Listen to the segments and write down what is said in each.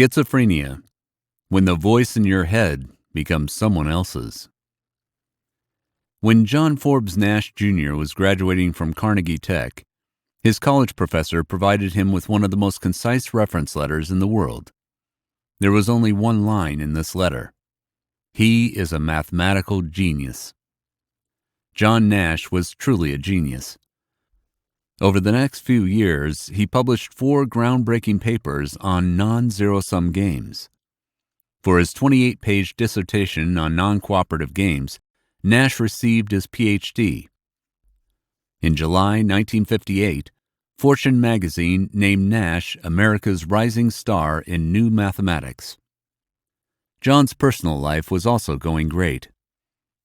Schizophrenia, when the voice in your head becomes someone else's. When John Forbes Nash Jr. was graduating from Carnegie Tech, his college professor provided him with one of the most concise reference letters in the world. There was only one line in this letter: "He is a mathematical genius." John Nash was truly a genius. Over the next few years, he published 4 groundbreaking papers on non-zero-sum games. For his 28-page dissertation on non-cooperative games, Nash received his Ph.D. In July 1958, Fortune magazine named Nash America's rising star in new mathematics. John's personal life was also going great.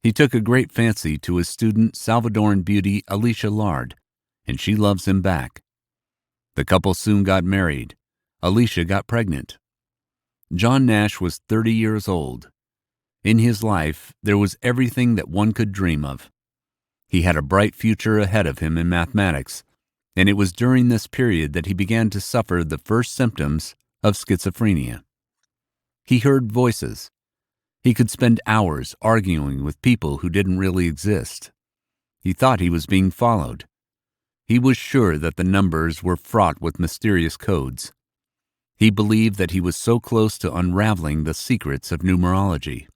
He took a great fancy to his student Salvadoran beauty Alicia Lard, and she loves him back. The couple soon got married. Alicia got pregnant. John Nash was 30 years old. In his life, there was everything that one could dream of. He had a bright future ahead of him in mathematics, and it was during this period that he began to suffer the first symptoms of schizophrenia. He heard voices. He could spend hours arguing with people who didn't really exist. He thought he was being followed. He was sure that the numbers were fraught with mysterious codes. He believed that he was so close to unraveling the secrets of numerology.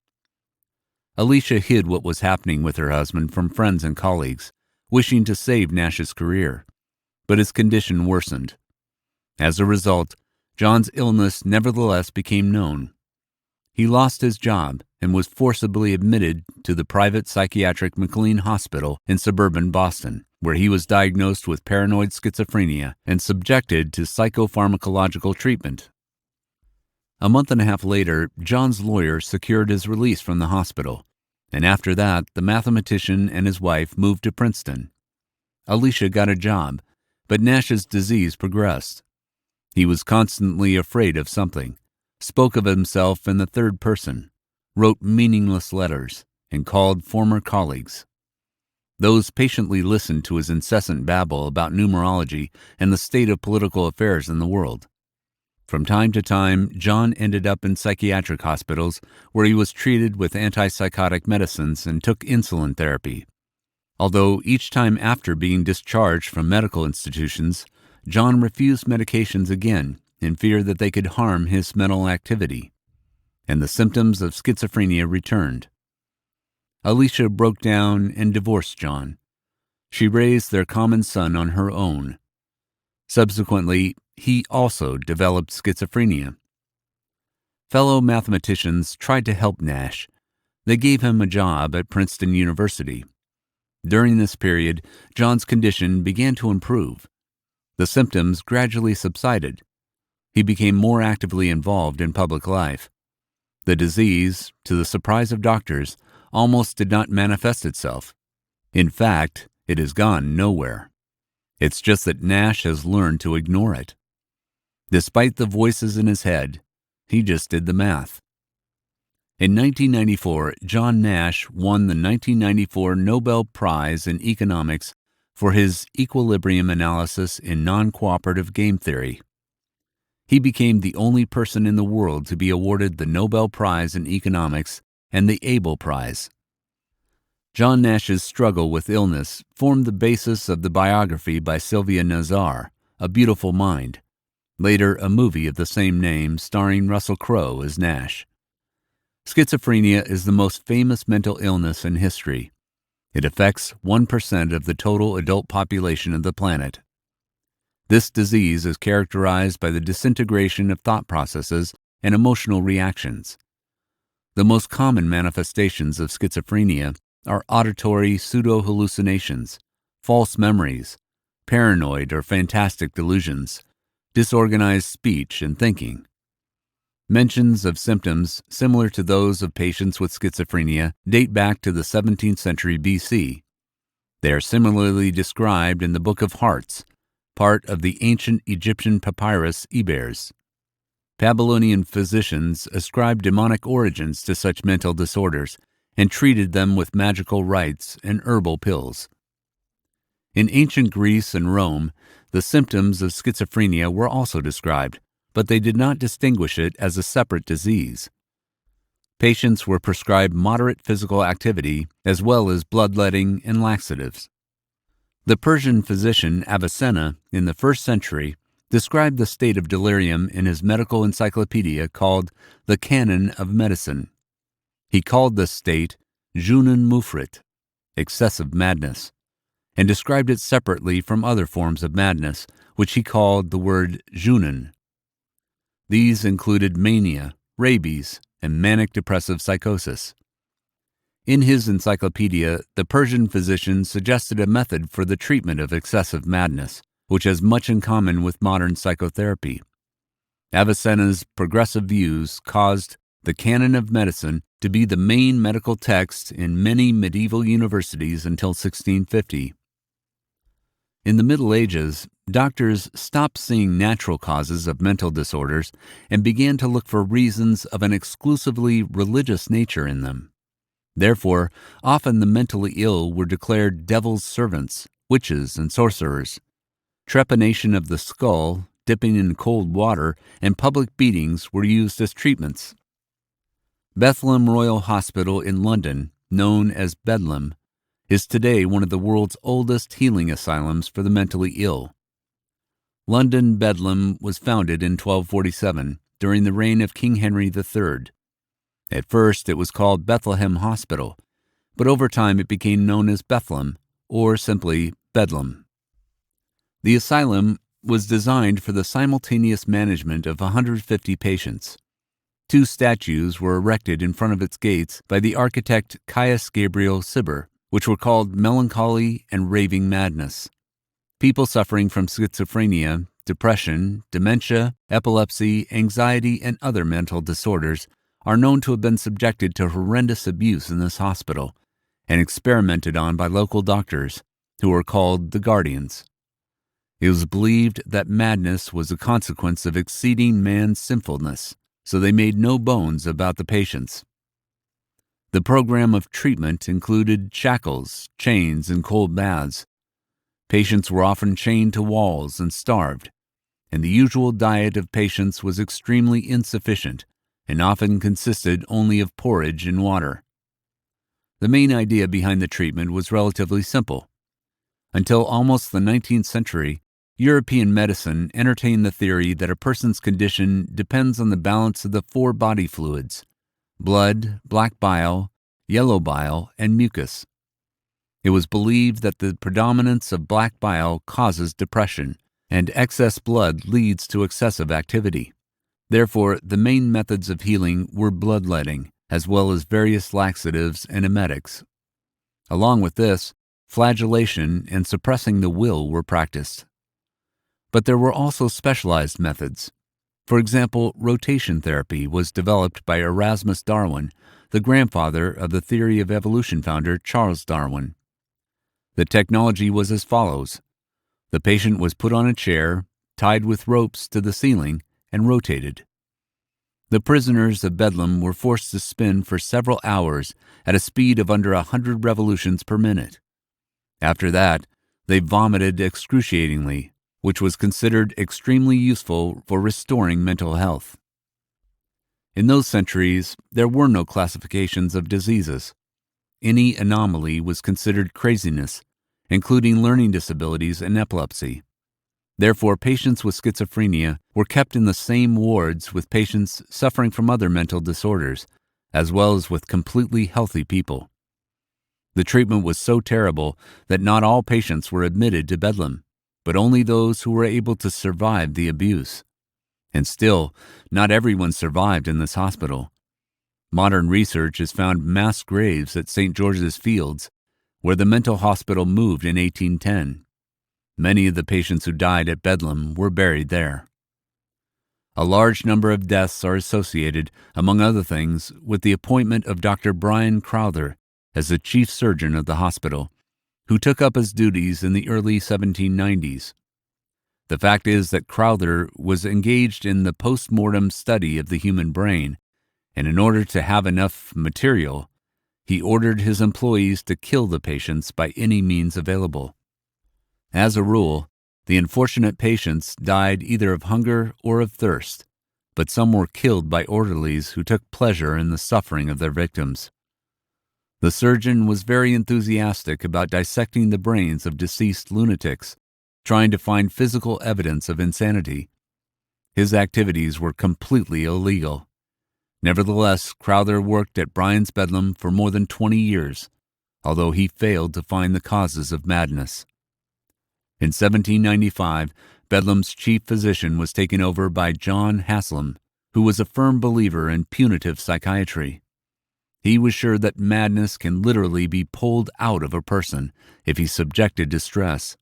Alicia hid what was happening with her husband from friends and colleagues, wishing to save Nash's career, but his condition worsened. As a result, John's illness nevertheless became known. He lost his job and was forcibly admitted to the private psychiatric McLean Hospital in suburban Boston, where he was diagnosed with paranoid schizophrenia and subjected to psychopharmacological treatment. A month and a half later, John's lawyer secured his release from the hospital, and after that, the mathematician and his wife moved to Princeton. Alicia got a job, but Nash's disease progressed. He was constantly afraid of something, spoke of himself in the third person, wrote meaningless letters, and called former colleagues. Those patiently listened to his incessant babble about numerology and the state of political affairs in the world. From time to time, John ended up in psychiatric hospitals where he was treated with antipsychotic medicines and took insulin therapy. Although each time after being discharged from medical institutions, John refused medications again in fear that they could harm his mental activity, and the symptoms of schizophrenia returned. Alicia broke down and divorced John. She raised their common son on her own. Subsequently, he also developed schizophrenia. Fellow mathematicians tried to help Nash. They gave him a job at Princeton University. During this period, John's condition began to improve. The symptoms gradually subsided. He became more actively involved in public life. The disease, to the surprise of doctors, almost did not manifest itself. In fact, it has gone nowhere. It's just that Nash has learned to ignore it. Despite the voices in his head, he just did the math. In 1994, John Nash won the 1994 Nobel Prize in Economics for his equilibrium analysis in non-cooperative game theory. He became the only person in the world to be awarded the Nobel Prize in Economics and the Abel Prize. John Nash's struggle with illness formed the basis of the biography by Sylvia Nazar, A Beautiful Mind, later a movie of the same name starring Russell Crowe as Nash. Schizophrenia is the most famous mental illness in history. It affects 1% of the total adult population of the planet. This disease is characterized by the disintegration of thought processes and emotional reactions. The most common manifestations of schizophrenia are auditory pseudo-hallucinations, false memories, paranoid or fantastic delusions, disorganized speech and thinking. Mentions of symptoms similar to those of patients with schizophrenia date back to the 17th century BC. They are similarly described in the Book of Hearts, part of the ancient Egyptian papyrus Ebers. Babylonian physicians ascribed demonic origins to such mental disorders and treated them with magical rites and herbal pills. In ancient Greece and Rome, the symptoms of schizophrenia were also described, but they did not distinguish it as a separate disease. Patients were prescribed moderate physical activity as well as bloodletting and laxatives. The Persian physician Avicenna, in the 1st century, described the state of delirium in his medical encyclopedia called the Canon of Medicine. He called this state Junun Mufrit, excessive madness, and described it separately from other forms of madness, which he called the word Junun. These included mania, rabies, and manic depressive psychosis. In his encyclopedia, the Persian physician suggested a method for the treatment of excessive madness, which has much in common with modern psychotherapy. Avicenna's progressive views caused the Canon of Medicine to be the main medical text in many medieval universities until 1650. In the Middle Ages, doctors stopped seeing natural causes of mental disorders and began to look for reasons of an exclusively religious nature in them. Therefore, often the mentally ill were declared devil's servants, witches, and sorcerers. Trepanation of the skull, dipping in cold water, and public beatings were used as treatments. Bethlehem Royal Hospital in London, known as Bedlam, is today one of the world's oldest healing asylums for the mentally ill. London Bedlam was founded in 1247 during the reign of King Henry III. At first it was called Bethlehem Hospital, but over time it became known as Bethlehem, or simply Bedlam. The asylum was designed for the simultaneous management of 150 patients. 2 statues were erected in front of its gates by the architect Caius Gabriel Cibber, which were called Melancholy and Raving Madness. People suffering from schizophrenia, depression, dementia, epilepsy, anxiety, and other mental disorders are known to have been subjected to horrendous abuse in this hospital and experimented on by local doctors, who were called the Guardians. It was believed that madness was a consequence of exceeding man's sinfulness, so they made no bones about the patients. The program of treatment included shackles, chains, and cold baths. Patients were often chained to walls and starved, and the usual diet of patients was extremely insufficient and often consisted only of porridge and water. The main idea behind the treatment was relatively simple. Until almost the 19th century, European medicine entertained the theory that a person's condition depends on the balance of the 4 body fluids: blood, black bile, yellow bile, and mucus. It was believed that the predominance of black bile causes depression, and excess blood leads to excessive activity. Therefore, the main methods of healing were bloodletting, as well as various laxatives and emetics. Along with this, flagellation and suppressing the will were practiced. But there were also specialized methods. For example, rotation therapy was developed by Erasmus Darwin, the grandfather of the theory of evolution founder Charles Darwin. The technology was as follows. The patient was put on a chair, tied with ropes to the ceiling, and rotated. The prisoners of Bedlam were forced to spin for several hours at a speed of under 100 revolutions per minute. After that, they vomited excruciatingly, which was considered extremely useful for restoring mental health. In those centuries, there were no classifications of diseases. Any anomaly was considered craziness, including learning disabilities and epilepsy. Therefore, patients with schizophrenia were kept in the same wards with patients suffering from other mental disorders, as well as with completely healthy people. The treatment was so terrible that not all patients were admitted to Bedlam, but only those who were able to survive the abuse. And still, not everyone survived in this hospital. Modern research has found mass graves at St. George's Fields, where the mental hospital moved in 1810. Many of the patients who died at Bedlam were buried there. A large number of deaths are associated, among other things, with the appointment of Dr. Brian Crowther as the chief surgeon of the hospital, who took up his duties in the early 1790s. The fact is that Crowther was engaged in the post-mortem study of the human brain, and in order to have enough material, he ordered his employees to kill the patients by any means available. As a rule, the unfortunate patients died either of hunger or of thirst, but some were killed by orderlies who took pleasure in the suffering of their victims. The surgeon was very enthusiastic about dissecting the brains of deceased lunatics, trying to find physical evidence of insanity. His activities were completely illegal. Nevertheless, Crowther worked at Bryan's Bedlam for more than 20 years, although he failed to find the causes of madness. In 1795, Bedlam's chief physician was taken over by John Haslam, who was a firm believer in punitive psychiatry. He was sure that madness can literally be pulled out of a person if he's subjected to stress.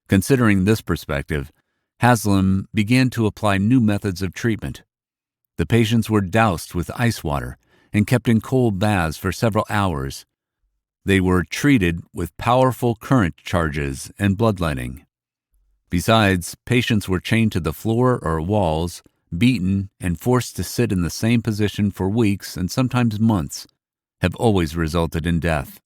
Considering this perspective, Haslam began to apply new methods of treatment. The patients were doused with ice water and kept in cold baths for several hours. They were treated with powerful current charges and bloodletting. Besides, patients were chained to the floor or walls, beaten, and forced to sit in the same position for weeks and sometimes months, have always resulted in death.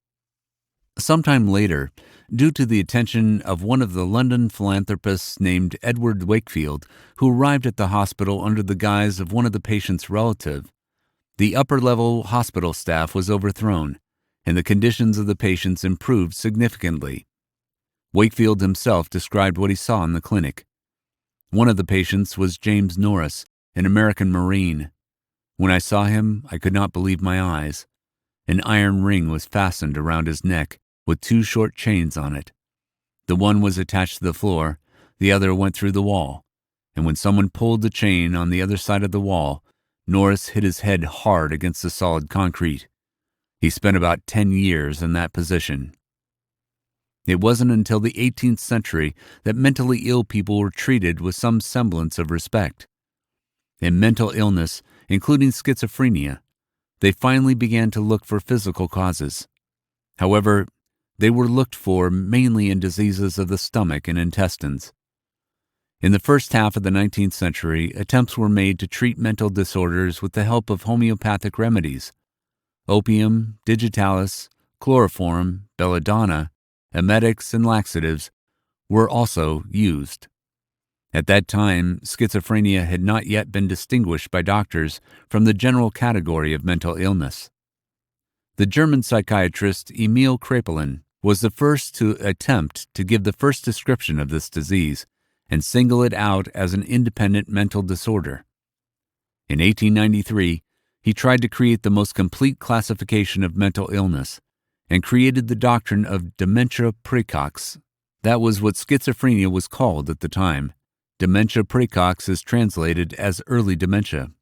Sometime later, due to the attention of one of the London philanthropists named Edward Wakefield, who arrived at the hospital under the guise of one of the patient's relative, the upper-level hospital staff was overthrown, and the conditions of the patients improved significantly. Wakefield himself described what he saw in the clinic. One of the patients was James Norris, an American Marine. When I saw him, I could not believe my eyes. An iron ring was fastened around his neck, with 2 short chains on it. The one was attached to the floor, the other went through the wall, and when someone pulled the chain on the other side of the wall, Norris hit his head hard against the solid concrete. He spent about 10 years in that position. It wasn't until the 18th century that mentally ill people were treated with some semblance of respect. In mental illness, including schizophrenia, they finally began to look for physical causes. However, they were looked for mainly in diseases of the stomach and intestines. In the first half of the 19th century, attempts were made to treat mental disorders with the help of homeopathic remedies. Opium, digitalis, chloroform, belladonna, emetics, and laxatives were also used. At that time, schizophrenia had not yet been distinguished by doctors from the general category of mental illness. The German psychiatrist Emil Kraepelin was the first to attempt to give the first description of this disease and single it out as an independent mental disorder. In 1893, he tried to create the most complete classification of mental illness and created the doctrine of dementia praecox. That was what schizophrenia was called at the time. Dementia praecox is translated as early dementia.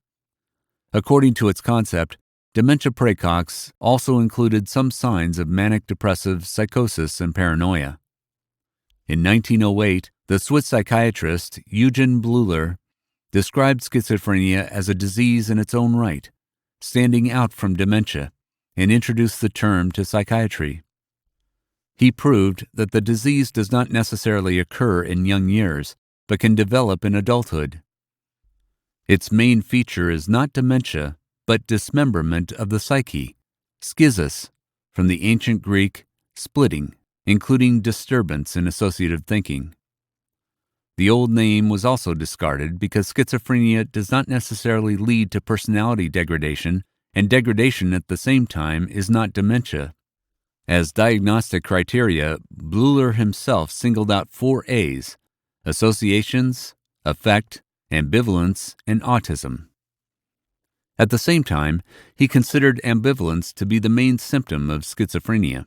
According to its concept, dementia praecox also included some signs of manic-depressive psychosis and paranoia. In 1908, the Swiss psychiatrist Eugen Bleuler described schizophrenia as a disease in its own right, standing out from dementia, and introduced the term to psychiatry. He proved that the disease does not necessarily occur in young years, but can develop in adulthood. Its main feature is not dementia, but dismemberment of the psyche, schizos, from the ancient Greek splitting, including disturbance in associative thinking. The old name was also discarded because schizophrenia does not necessarily lead to personality degradation, and degradation at the same time is not dementia. As diagnostic criteria, Bleuler himself singled out 4 A's: associations, affect, ambivalence, and autism. At the same time, he considered ambivalence to be the main symptom of schizophrenia.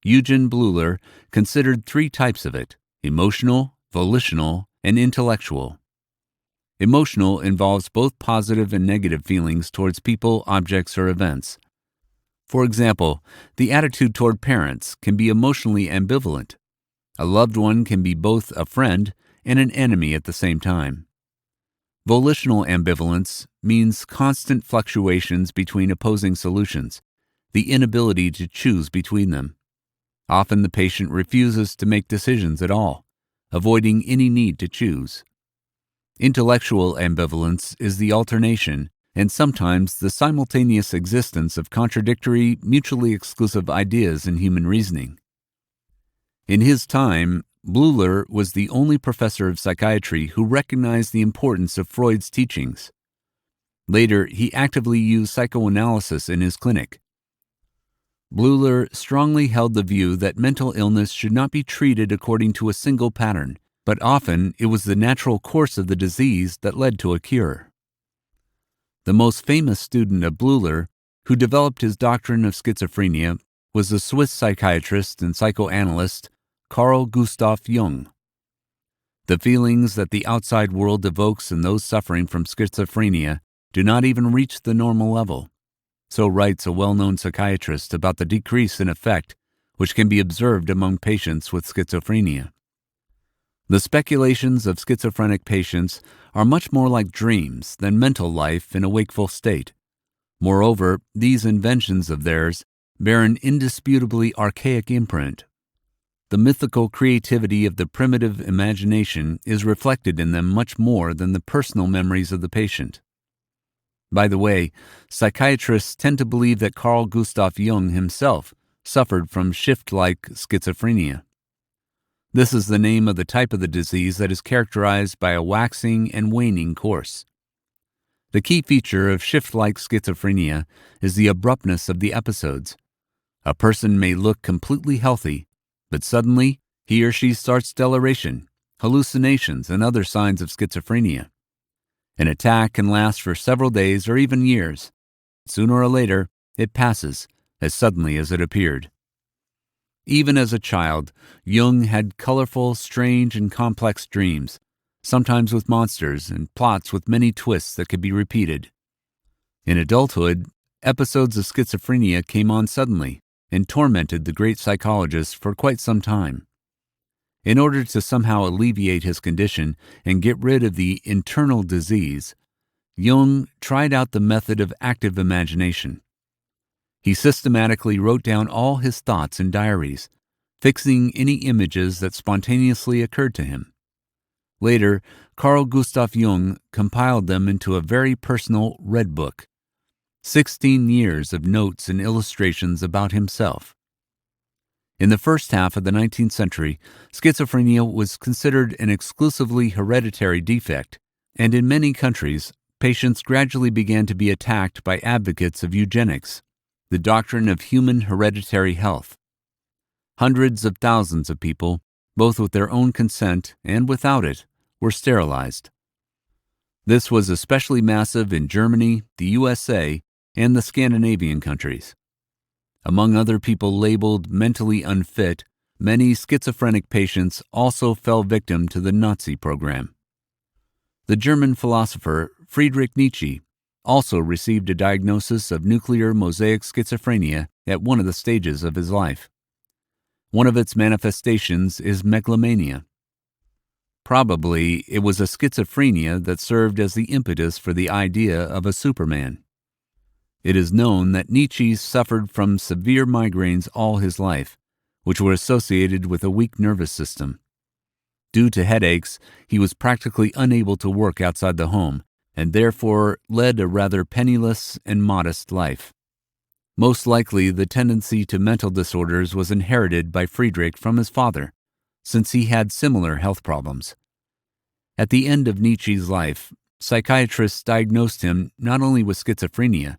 Eugen Bleuler considered 3 types of it: emotional, volitional, and intellectual. Emotional involves both positive and negative feelings towards people, objects, or events. For example, the attitude toward parents can be emotionally ambivalent. A loved one can be both a friend and an enemy at the same time. Volitional ambivalence means constant fluctuations between opposing solutions, the inability to choose between them. Often the patient refuses to make decisions at all, avoiding any need to choose. Intellectual ambivalence is the alternation and sometimes the simultaneous existence of contradictory, mutually exclusive ideas in human reasoning. In his time, Bleuler was the only professor of psychiatry who recognized the importance of Freud's teachings. Later, he actively used psychoanalysis in his clinic. Bleuler strongly held the view that mental illness should not be treated according to a single pattern, but often it was the natural course of the disease that led to a cure. The most famous student of Bleuler, who developed his doctrine of schizophrenia, was the Swiss psychiatrist and psychoanalyst Carl Gustav Jung. The feelings that the outside world evokes in those suffering from schizophrenia do not even reach the normal level. So writes a well-known psychiatrist about the decrease in effect which can be observed among patients with schizophrenia. The speculations of schizophrenic patients are much more like dreams than mental life in a wakeful state. Moreover, these inventions of theirs bear an indisputably archaic imprint. The mythical creativity of the primitive imagination is reflected in them much more than the personal memories of the patient. By the way, psychiatrists tend to believe that Carl Gustav Jung himself suffered from shift-like schizophrenia. This is the name of the type of the disease that is characterized by a waxing and waning course. The key feature of shift-like schizophrenia is the abruptness of the episodes. A person may look completely healthy, but suddenly he or she starts delirium, hallucinations, and other signs of schizophrenia. An attack can last for several days or even years. Sooner or later, it passes as suddenly as it appeared. Even as a child, Jung had colorful, strange, and complex dreams, sometimes with monsters and plots with many twists that could be repeated. In adulthood, episodes of schizophrenia came on suddenly and tormented the great psychologist for quite some time. In order to somehow alleviate his condition and get rid of the internal disease, Jung tried out the method of active imagination. He systematically wrote down all his thoughts in diaries, fixing any images that spontaneously occurred to him. Later, Carl Gustav Jung compiled them into a very personal Red Book, 16 years of notes and illustrations about himself. In the first half of the 19th century, schizophrenia was considered an exclusively hereditary defect, and in many countries, patients gradually began to be attacked by advocates of eugenics, the doctrine of human hereditary health. Hundreds of thousands of people, both with their own consent and without it, were sterilized. This was especially massive in Germany, the USA, and the Scandinavian countries. Among other people labeled mentally unfit, many schizophrenic patients also fell victim to the Nazi program. The German philosopher Friedrich Nietzsche also received a diagnosis of nuclear mosaic schizophrenia at one of the stages of his life. One of its manifestations is megalomania. Probably it was a schizophrenia that served as the impetus for the idea of a Superman. It is known that Nietzsche suffered from severe migraines all his life, which were associated with a weak nervous system. Due to headaches, he was practically unable to work outside the home, and therefore led a rather penniless and modest life. Most likely, the tendency to mental disorders was inherited by Friedrich from his father, since he had similar health problems. At the end of Nietzsche's life, psychiatrists diagnosed him not only with schizophrenia,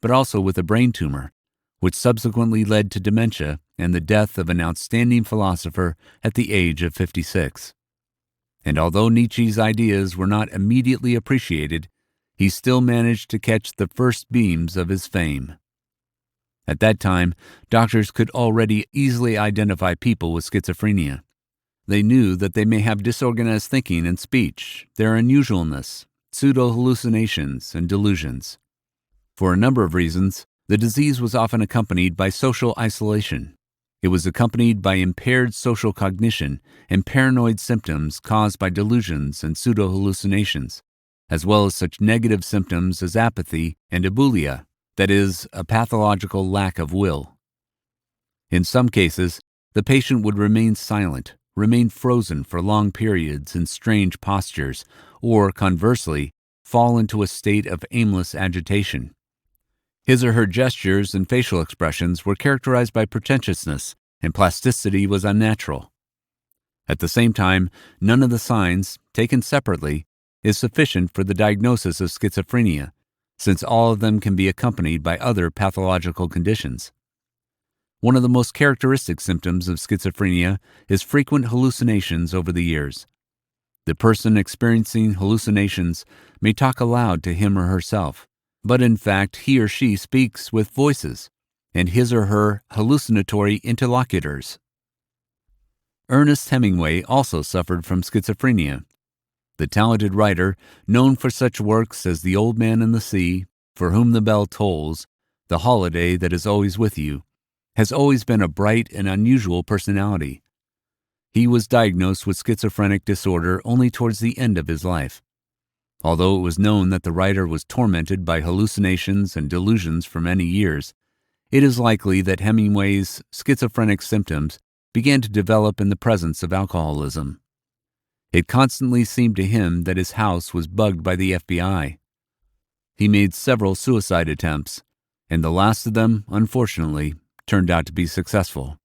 but also with a brain tumor, which subsequently led to dementia and the death of an outstanding philosopher at the age of 56. And although Nietzsche's ideas were not immediately appreciated, he still managed to catch the first beams of his fame. At that time, doctors could already easily identify people with schizophrenia. They knew that they may have disorganized thinking and speech, their unusualness, pseudo-hallucinations, and delusions. For a number of reasons, the disease was often accompanied by social isolation. It was accompanied by impaired social cognition and paranoid symptoms caused by delusions and pseudo-hallucinations, as well as such negative symptoms as apathy and abulia, that is, a pathological lack of will. In some cases, the patient would remain silent, remain frozen for long periods in strange postures, or, conversely, fall into a state of aimless agitation. His or her gestures and facial expressions were characterized by pretentiousness, and plasticity was unnatural. At the same time, none of the signs, taken separately, is sufficient for the diagnosis of schizophrenia, since all of them can be accompanied by other pathological conditions. One of the most characteristic symptoms of schizophrenia is frequent hallucinations over the years. The person experiencing hallucinations may talk aloud to him or herself, but in fact he or she speaks with voices and his or her hallucinatory interlocutors. Ernest Hemingway also suffered from schizophrenia. The talented writer, known for such works as The Old Man and the Sea, For Whom the Bell Tolls, The Holiday That Is Always With You, has always been a bright and unusual personality. He was diagnosed with schizophrenic disorder only towards the end of his life. Although it was known that the writer was tormented by hallucinations and delusions for many years, it is likely that Hemingway's schizophrenic symptoms began to develop in the presence of alcoholism. It constantly seemed to him that his house was bugged by the FBI. He made several suicide attempts, and the last of them, unfortunately, turned out to be successful.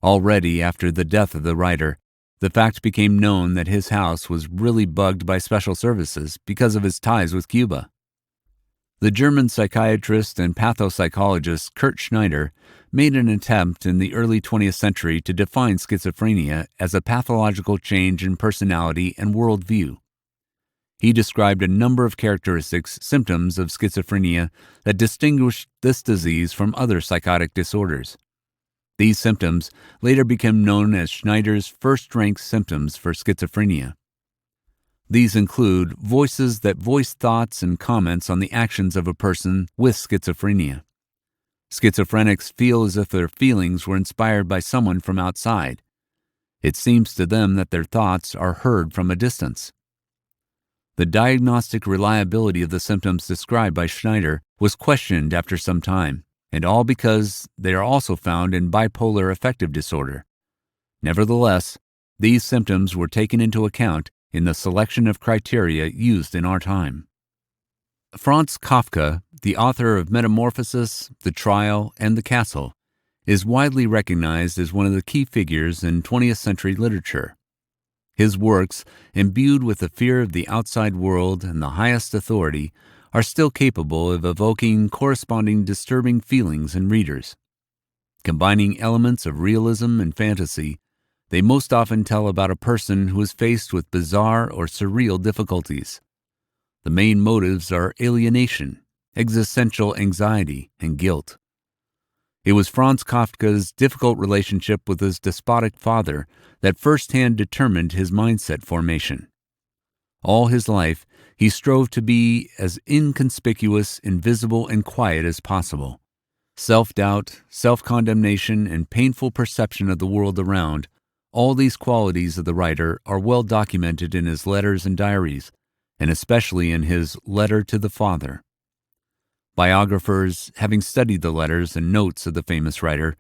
Already after the death of the writer, the fact became known that his house was really bugged by special services because of his ties with Cuba. The German psychiatrist and pathopsychologist Kurt Schneider made an attempt in the early 20th century to define schizophrenia as a pathological change in personality and worldview. He described a number of characteristics, symptoms of schizophrenia that distinguished this disease from other psychotic disorders. These symptoms later became known as Schneider's first-rank symptoms for schizophrenia. These include voices that voice thoughts and comments on the actions of a person with schizophrenia. Schizophrenics feel as if their feelings were inspired by someone from outside. It seems to them that their thoughts are heard from a distance. The diagnostic reliability of the symptoms described by Schneider was questioned after some time, and all because they are also found in bipolar affective disorder. Nevertheless, these symptoms were taken into account in the selection of criteria used in our time. Franz Kafka, the author of Metamorphosis, The Trial, and The Castle, is widely recognized as one of the key figures in 20th century literature. His works, imbued with the fear of the outside world and the highest authority, are still capable of evoking corresponding disturbing feelings in readers. Combining elements of realism and fantasy, they most often tell about a person who is faced with bizarre or surreal difficulties. The main motives are alienation, existential anxiety, and guilt. It was Franz Kafka's difficult relationship with his despotic father that firsthand determined his mindset formation. All his life, he strove to be as inconspicuous, invisible, and quiet as possible. Self-doubt, self-condemnation, and painful perception of the world around, all these qualities of the writer are well documented in his letters and diaries, and especially in his Letter to the Father. Biographers, having studied the letters and notes of the famous writer,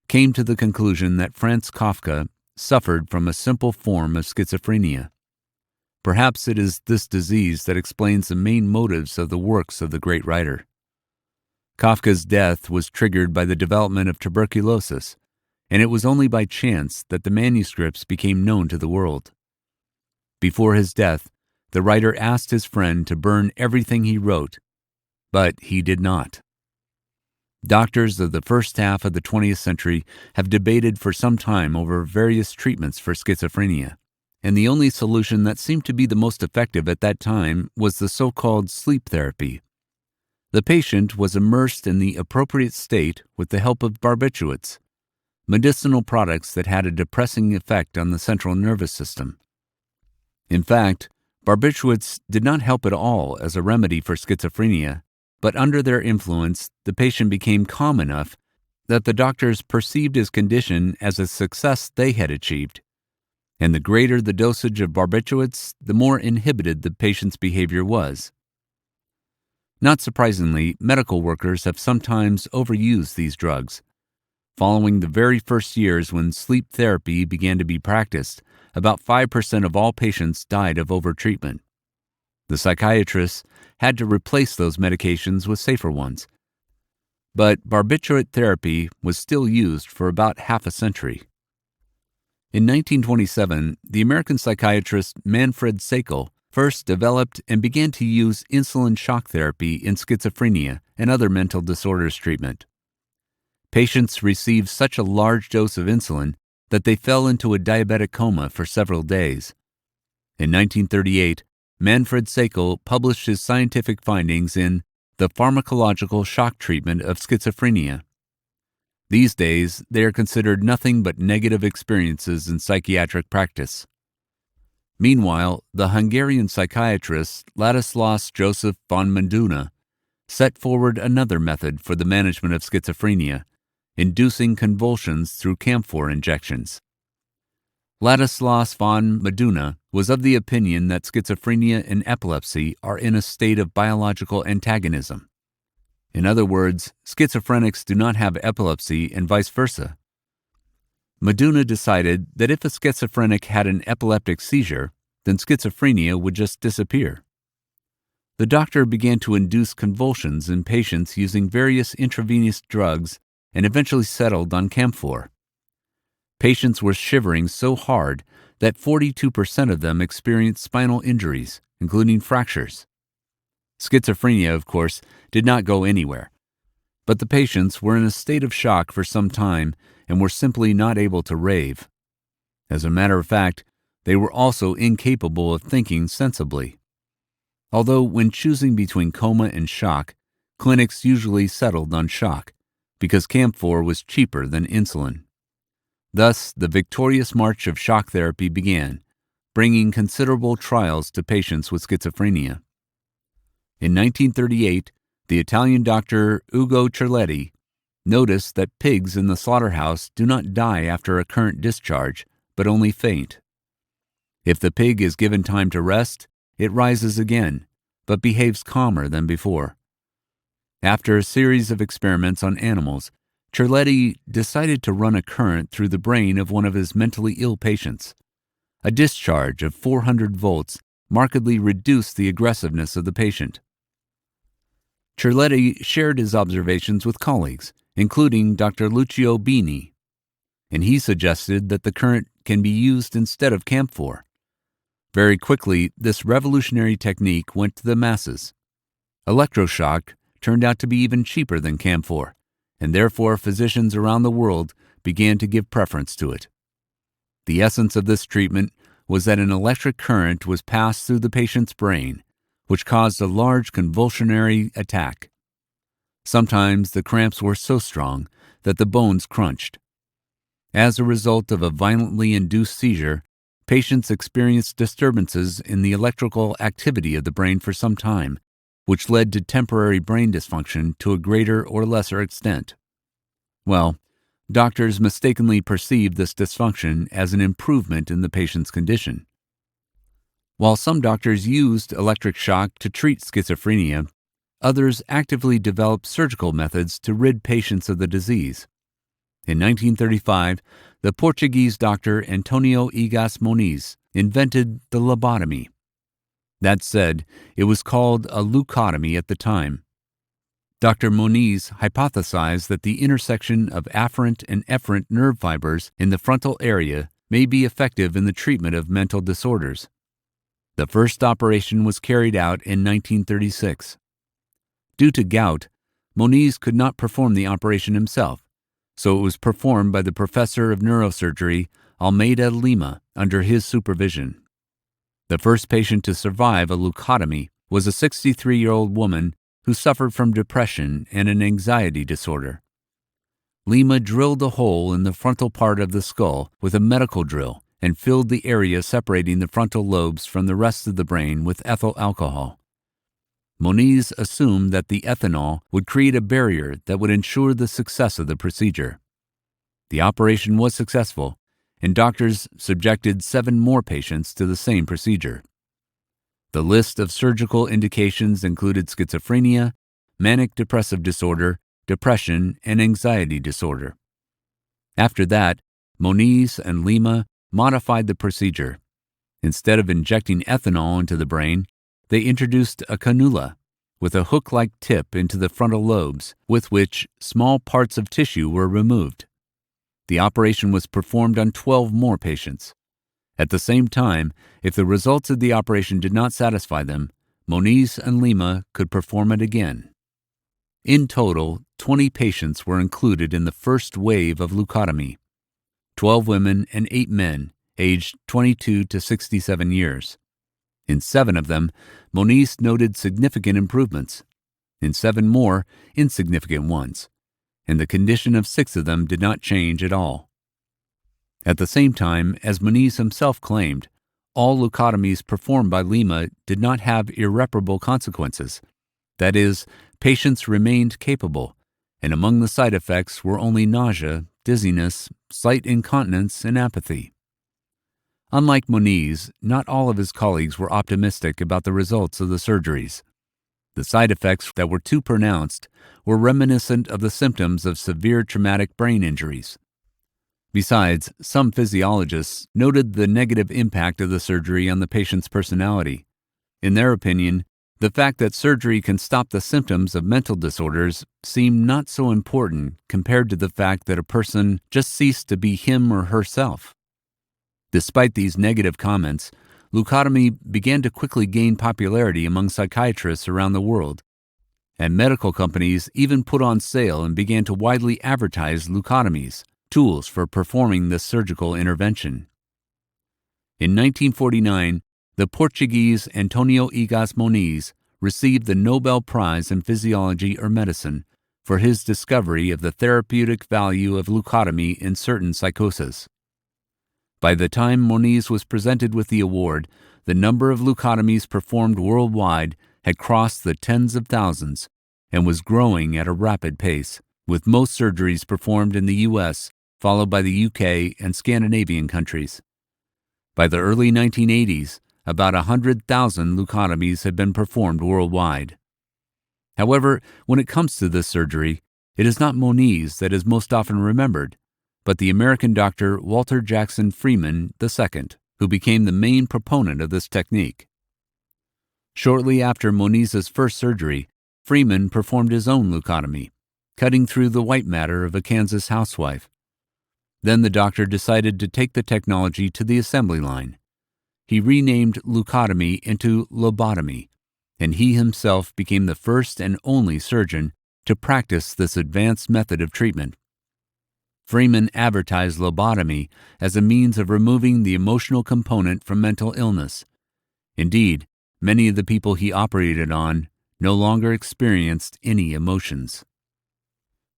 came to the conclusion that Franz Kafka suffered from a simple form of schizophrenia. Perhaps it is this disease that explains the main motives of the works of the great writer. Kafka's death was triggered by the development of tuberculosis, and it was only by chance that the manuscripts became known to the world. Before his death, the writer asked his friend to burn everything he wrote, but he did not. Doctors of the first half of the 20th century have debated for some time over various treatments for schizophrenia, and the only solution that seemed to be the most effective at that time was the so-called sleep therapy. The patient was immersed in the appropriate state with the help of barbiturates, medicinal products that had a depressing effect on the central nervous system. In fact, barbiturates did not help at all as a remedy for schizophrenia, but under their influence, the patient became calm enough that the doctors perceived his condition as a success they had achieved. And the greater the dosage of barbiturates, the more inhibited the patient's behavior was. Not surprisingly, medical workers have sometimes overused these drugs. Following the very first years when sleep therapy began to be practiced, about 5% of all patients died of overtreatment. The psychiatrists had to replace those medications with safer ones. But barbiturate therapy was still used for about half a century. In 1927, the American psychiatrist Manfred Sakel first developed and began to use insulin shock therapy in schizophrenia and other mental disorders treatment. Patients received such a large dose of insulin that they fell into a diabetic coma for several days. In 1938, Manfred Sakel published his scientific findings in The Pharmacological Shock Treatment of Schizophrenia. These days, they are considered nothing but negative experiences in psychiatric practice. Meanwhile, the Hungarian psychiatrist Ladislaus Joseph von Meduna set forward another method for the management of schizophrenia, inducing convulsions through camphor injections. Ladislaus von Meduna was of the opinion that schizophrenia and epilepsy are in a state of biological antagonism. In other words, schizophrenics do not have epilepsy and vice versa. Meduna decided that if a schizophrenic had an epileptic seizure, then schizophrenia would just disappear. The doctor began to induce convulsions in patients using various intravenous drugs and eventually settled on camphor. Patients were shivering so hard that 42% of them experienced spinal injuries, including fractures. Schizophrenia, of course, did not go anywhere, but the patients were in a state of shock for some time and were simply not able to rave. As a matter of fact, they were also incapable of thinking sensibly. Although when choosing between coma and shock, clinics usually settled on shock, because camphor was cheaper than insulin. Thus, the victorious march of shock therapy began, bringing considerable trials to patients with schizophrenia. In 1938, the Italian doctor Ugo Cerletti noticed that pigs in the slaughterhouse do not die after a current discharge, but only faint. If the pig is given time to rest, it rises again, but behaves calmer than before. After a series of experiments on animals, Cerletti decided to run a current through the brain of one of his mentally ill patients. A discharge of 400 volts markedly reduced the aggressiveness of the patient. Cerletti shared his observations with colleagues, including Dr. Lucio Bini, and he suggested that the current can be used instead of camphor. Very quickly, this revolutionary technique went to the masses. Electroshock turned out to be even cheaper than camphor, and therefore physicians around the world began to give preference to it. The essence of this treatment was that an electric current was passed through the patient's brain, which caused a large convulsionary attack. Sometimes the cramps were so strong that the bones crunched. As a result of a violently induced seizure, patients experienced disturbances in the electrical activity of the brain for some time, which led to temporary brain dysfunction to a greater or lesser extent. Well, doctors mistakenly perceived this dysfunction as an improvement in the patient's condition. While some doctors used electric shock to treat schizophrenia, others actively developed surgical methods to rid patients of the disease. In 1935, the Portuguese doctor Antonio Egas Moniz invented the lobotomy. That said, it was called a leucotomy at the time. Dr. Moniz hypothesized that the intersection of afferent and efferent nerve fibers in the frontal area may be effective in the treatment of mental disorders. The first operation was carried out in 1936. Due to gout, Moniz could not perform the operation himself, so it was performed by the professor of neurosurgery Almeida Lima under his supervision. The first patient to survive a leucotomy was a 63-year-old woman who suffered from depression and an anxiety disorder. Lima drilled a hole in the frontal part of the skull with a medical drill and filled the area separating the frontal lobes from the rest of the brain with ethyl alcohol. Moniz assumed that the ethanol would create a barrier that would ensure the success of the procedure. The operation was successful, and doctors subjected 7 more patients to the same procedure. The list of surgical indications included schizophrenia, manic depressive disorder, depression, and anxiety disorder. After that, Moniz and Lima modified the procedure. Instead of injecting ethanol into the brain, they introduced a cannula with a hook-like tip into the frontal lobes, with which small parts of tissue were removed. The operation was performed on 12 more patients. At the same time, if the results of the operation did not satisfy them, Moniz and Lima could perform it again. In total, 20 patients were included in the first wave of leucotomy, 12 women and 8 men, aged 22 to 67 years. In 7 of them, Moniz noted significant improvements. In 7 more, insignificant ones. And the condition of 6 of them did not change at all. At the same time, as Moniz himself claimed, all leucotomies performed by Lima did not have irreparable consequences. That is, patients remained capable, and among the side effects were only nausea, dizziness, slight incontinence, and apathy. Unlike Moniz, not all of his colleagues were optimistic about the results of the surgeries. The side effects that were too pronounced were reminiscent of the symptoms of severe traumatic brain injuries. Besides, some physiologists noted the negative impact of the surgery on the patient's personality. In their opinion, the fact that surgery can stop the symptoms of mental disorders seemed not so important compared to the fact that a person just ceased to be him or herself. Despite these negative comments, leucotomy began to quickly gain popularity among psychiatrists around the world, and medical companies even put on sale and began to widely advertise leucotomies, tools for performing this surgical intervention. In 1949, the Portuguese Antonio Egas Moniz received the Nobel Prize in Physiology or Medicine for his discovery of the therapeutic value of leucotomy in certain psychoses. By the time Moniz was presented with the award, the number of leucotomies performed worldwide had crossed the tens of thousands and was growing at a rapid pace, with most surgeries performed in the U.S., followed by the UK and Scandinavian countries. By the early 1980s, about 100,000 leucotomies had been performed worldwide. However, when it comes to this surgery, it is not Moniz that is most often remembered, but the American doctor Walter Jackson Freeman II, who became the main proponent of this technique. Shortly after Moniz's first surgery, Freeman performed his own leucotomy, cutting through the white matter of a Kansas housewife. Then the doctor decided to take the technology to the assembly line. He renamed leucotomy into lobotomy, and he himself became the first and only surgeon to practice this advanced method of treatment. Freeman advertised lobotomy as a means of removing the emotional component from mental illness. Indeed, many of the people he operated on no longer experienced any emotions.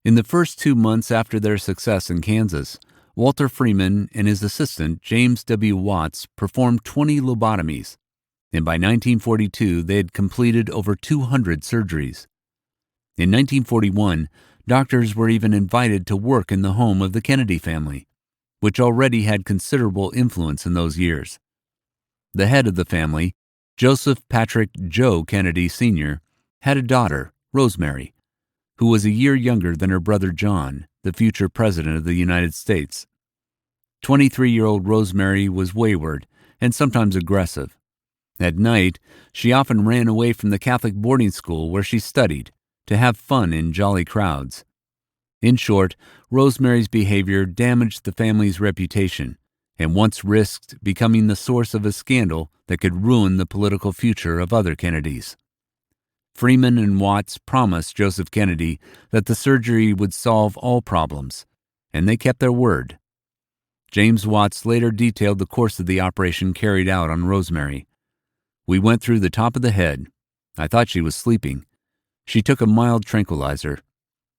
In the first 2 months after their success in Kansas, Walter Freeman and his assistant James W. Watts performed 20 lobotomies, and by 1942 they had completed over 200 surgeries. In 1941, doctors were even invited to work in the home of the Kennedy family, which already had considerable influence in those years. The head of the family, Joseph Patrick Joe Kennedy Sr., had a daughter, Rosemary, who was a year younger than her brother John, the future President of the United States. 23-year-old Rosemary was wayward and sometimes aggressive. At night, she often ran away from the Catholic boarding school where she studied to have fun in jolly crowds. In short, Rosemary's behavior damaged the family's reputation and once risked becoming the source of a scandal that could ruin the political future of other Kennedys. Freeman and Watts promised Joseph Kennedy that the surgery would solve all problems, and they kept their word. James Watts later detailed the course of the operation carried out on Rosemary. "We went through the top of the head. I thought she was sleeping. She took a mild tranquilizer.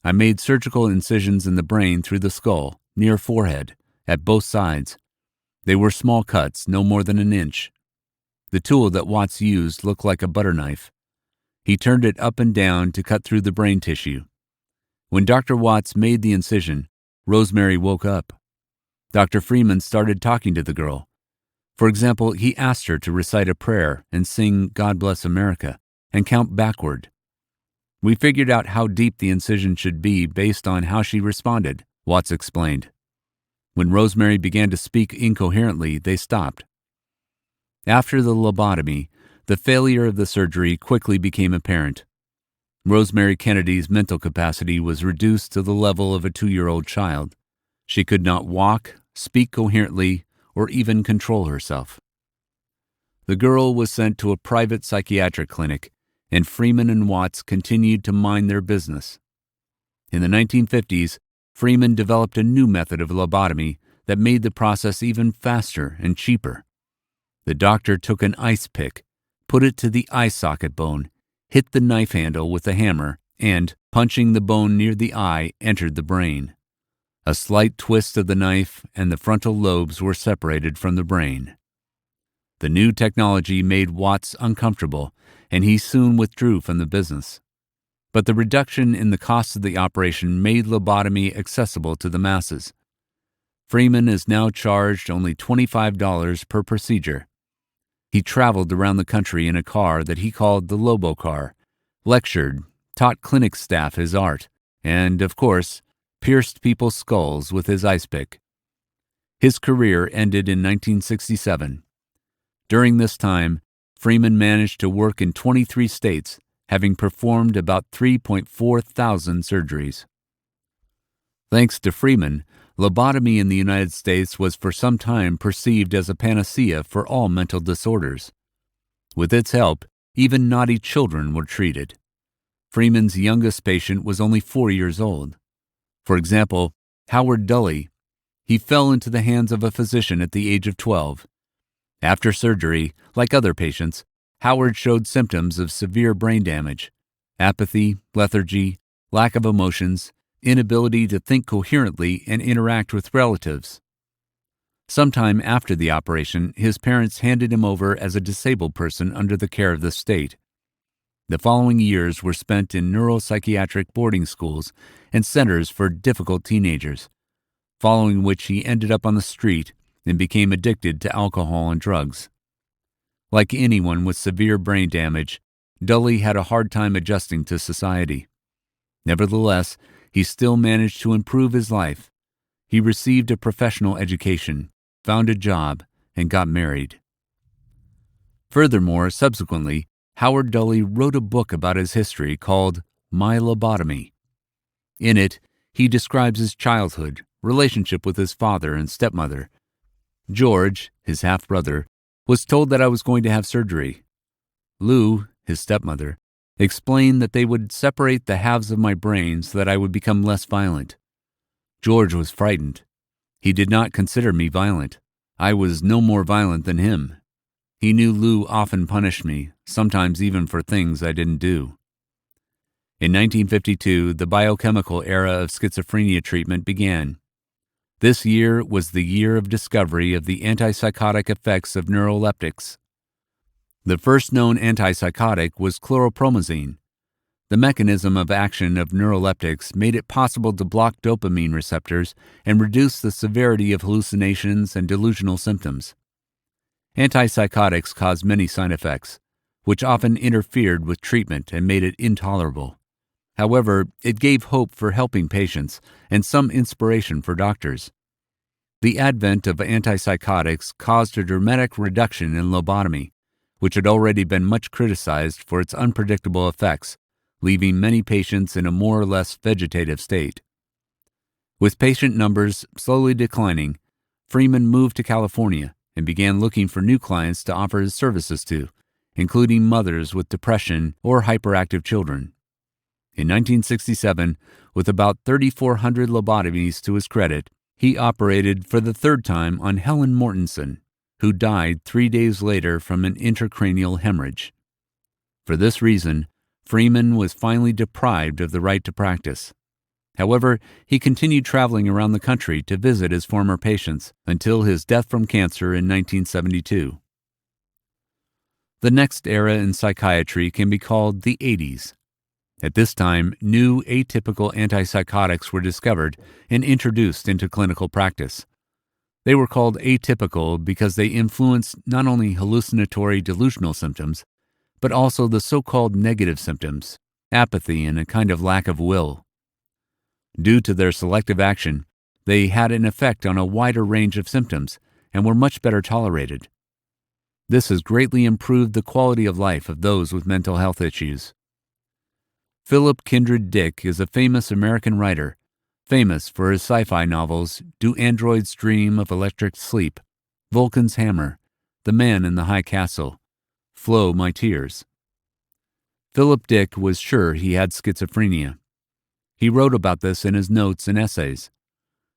I made surgical incisions in the brain through the skull, near forehead, at both sides. They were small cuts, no more than an inch. The tool that Watts used looked like a butter knife. He turned it up and down to cut through the brain tissue. When Dr. Watts made the incision, Rosemary woke up. Dr. Freeman started talking to the girl. For example, he asked her to recite a prayer and sing God Bless America and count backward. We figured out how deep the incision should be based on how she responded," Watts explained. When Rosemary began to speak incoherently, they stopped. After the lobotomy, the failure of the surgery quickly became apparent. Rosemary Kennedy's mental capacity was reduced to the level of a 2-year-old child. She could not walk, speak coherently, or even control herself. The girl was sent to a private psychiatric clinic, and Freeman and Watts continued to mind their business. In the 1950s, Freeman developed a new method of lobotomy that made the process even faster and cheaper. The doctor took an ice pick, put it to the eye socket bone, hit the knife handle with a hammer, and, punching the bone near the eye, entered the brain. A slight twist of the knife and the frontal lobes were separated from the brain. The new technology made Watts uncomfortable, and he soon withdrew from the business. But the reduction in the cost of the operation made lobotomy accessible to the masses. Freeman is now charged only $25 per procedure. He traveled around the country in a car that he called the Lobo Car, lectured, taught clinic staff his art, and, of course, pierced people's skulls with his ice pick. His career ended in 1967. During this time, Freeman managed to work in 23 states, having performed about 3.4 thousand surgeries. Thanks to Freeman, lobotomy in the United States was for some time perceived as a panacea for all mental disorders. With its help, even naughty children were treated. Freeman's youngest patient was only 4 years old. For example, Howard Dully. He fell into the hands of a physician at the age of 12. After surgery, like other patients, Howard showed symptoms of severe brain damage: apathy, lethargy, lack of emotions, inability to think coherently and interact with relatives. Sometime after the operation, his parents handed him over as a disabled person under the care of the state. The following years were spent in neuropsychiatric boarding schools and centers for difficult teenagers, following which he ended up on the street and became addicted to alcohol and drugs. Like anyone with severe brain damage, Dully had a hard time adjusting to society. Nevertheless, he still managed to improve his life. He received a professional education, found a job, and got married. Furthermore, subsequently, Howard Dully wrote a book about his history called My Lobotomy. In it, he describes his childhood, relationship with his father and stepmother. George, his half-brother, was told that I was going to have surgery. Lou, his stepmother, explained that they would separate the halves of my brain so that I would become less violent. George was frightened. He did not consider me violent. I was no more violent than him. He knew Lou often punished me, sometimes even for things I didn't do. In 1952, the biochemical era of schizophrenia treatment began. This year was the year of discovery of the antipsychotic effects of neuroleptics. The first known antipsychotic was chlorpromazine. The mechanism of action of neuroleptics made it possible to block dopamine receptors and reduce the severity of hallucinations and delusional symptoms. Antipsychotics caused many side effects, which often interfered with treatment and made it intolerable. However, it gave hope for helping patients and some inspiration for doctors. The advent of antipsychotics caused a dramatic reduction in lobotomy, which had already been much criticized for its unpredictable effects, leaving many patients in a more or less vegetative state. With patient numbers slowly declining, Freeman moved to California and began looking for new clients to offer his services to, including mothers with depression or hyperactive children. In 1967, with about 3,400 lobotomies to his credit, he operated for the third time on Helen Mortensen, who died 3 days later from an intracranial hemorrhage. For this reason, Freeman was finally deprived of the right to practice. However, he continued traveling around the country to visit his former patients until his death from cancer in 1972. The next era in psychiatry can be called the 80s. At this time, new atypical antipsychotics were discovered and introduced into clinical practice. They were called atypical because they influenced not only hallucinatory delusional symptoms, but also the so-called negative symptoms, apathy and a kind of lack of will. Due to their selective action, they had an effect on a wider range of symptoms and were much better tolerated. This has greatly improved the quality of life of those with mental health issues. Philip Kindred Dick is a famous American writer, Famous for his sci-fi novels Do Androids Dream of Electric Sleep, Vulcan's Hammer, The Man in the High Castle, Flow My Tears. Philip Dick was sure he had schizophrenia. He wrote about this in his notes and essays.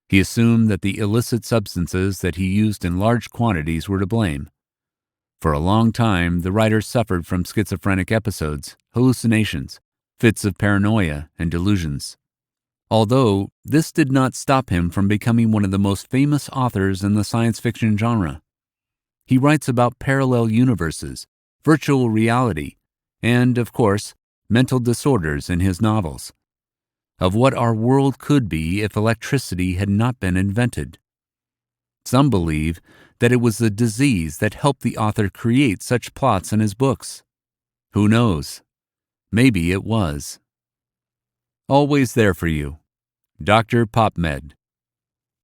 He assumed that the illicit substances that he used in large quantities were to blame. For a long time, the writer suffered from schizophrenic episodes, hallucinations, fits of paranoia, and delusions. Although this did not stop him from becoming one of the most famous authors in the science fiction genre. He writes about parallel universes, virtual reality, and, of course, mental disorders in his novels. Of what our world could be if electricity had not been invented. Some believe that it was the disease that helped the author create such plots in his books. Who knows? Maybe it was. Always there for you. Dr. PopMed.